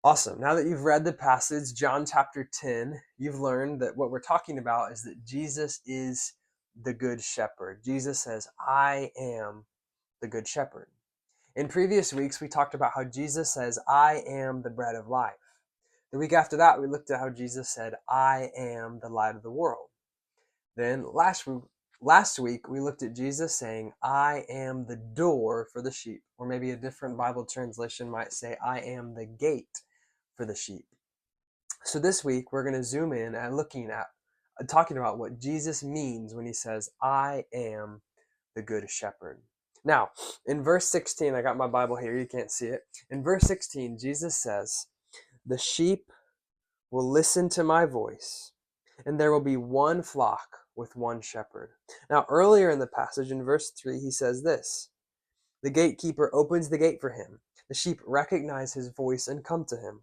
Awesome. Now that you've read the passage, John chapter 10, you've learned that what we're talking about is that Jesus is the good shepherd. Jesus says, I am the good shepherd. In previous weeks, we talked about how Jesus says, I am the bread of life. The week after that, we looked at how Jesus said, I am the light of the world. Then last week, we looked at Jesus saying, I am the door for the sheep. Or maybe a different Bible translation might say, I am the gate for the sheep. So this week, we're going to zoom in and talking about what Jesus means when he says, I am the good shepherd. Now, in verse 16, I got my Bible here, you can't see it. In verse 16, Jesus says, the sheep will listen to my voice, and there will be one flock with one shepherd. Now, earlier in the passage, in verse 3, he says this, the gatekeeper opens the gate for him. The sheep recognize his voice and come to him.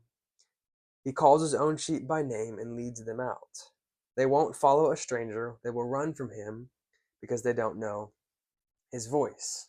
He calls his own sheep by name and leads them out. They won't follow a stranger. They will run from him because they don't know his voice.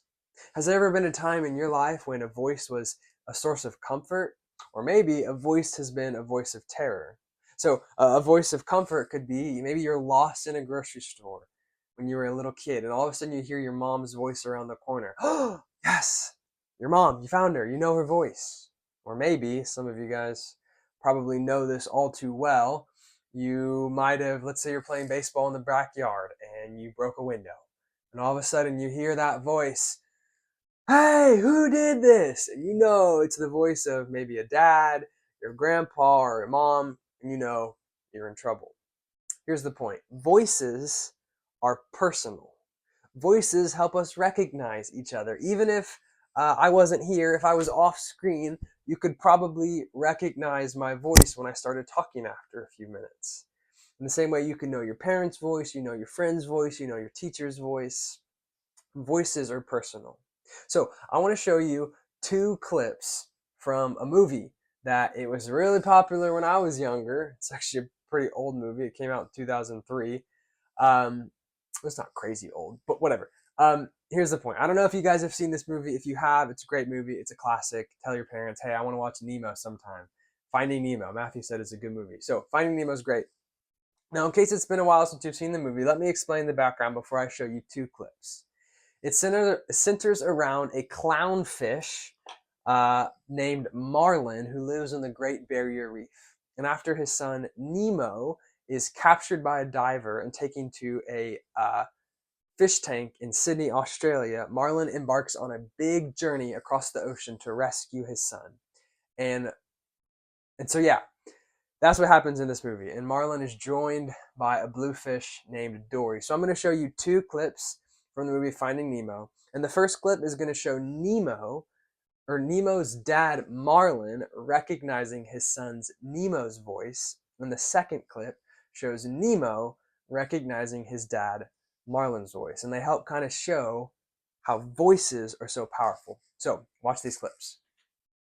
Has there ever been a time in your life when a voice was a source of comfort? Or maybe a voice has been a voice of terror. So a voice of comfort could be maybe you're lost in a grocery store when you were a little kid and all of a sudden you hear your mom's voice around the corner. Oh, yes, your mom, you found her, you know her voice. Or maybe some of you guys probably know this all too well. You might have, let's say you're playing baseball in the backyard and you broke a window. And all of a sudden you hear that voice, hey, who did this? And you know it's the voice of maybe a dad, your grandpa, or a mom, and you know you're in trouble. Here's the point. Voices are personal. Voices help us recognize each other. Even if I wasn't here, if I was off screen, you could probably recognize my voice when I started talking after a few minutes. In the same way you can know your parents' voice, you know your friend's voice, you know your teacher's voice. Voices are personal. So I want to show you two clips from a movie that it was really popular when I was younger. It's actually a pretty old movie. It came out in 2003. It's not crazy old, but whatever. Here's the point. I don't know if you guys have seen this movie. If you have, it's a great movie. It's a classic. Tell your parents, hey, I want to watch Nemo sometime. Finding Nemo. Matthew said it's a good movie. So Finding Nemo is great. Now, in case it's been a while since you've seen the movie, let me explain the background before I show you two clips. It centers around a clownfish named Marlin who lives in the Great Barrier Reef. And after his son Nemo is captured by a diver and taken to a fish tank in Sydney, Australia, Marlin embarks on a big journey across the ocean to rescue his son. And so, yeah, that's what happens in this movie. And Marlin is joined by a blue fish named Dory. So I'm going to show you two clips from the movie Finding Nemo. And the first clip is going to show Nemo's dad, Marlin, recognizing his son's Nemo's voice. And the second clip shows Nemo recognizing his dad, Marlin's voice. And they help kind of show how voices are so powerful. So watch these clips.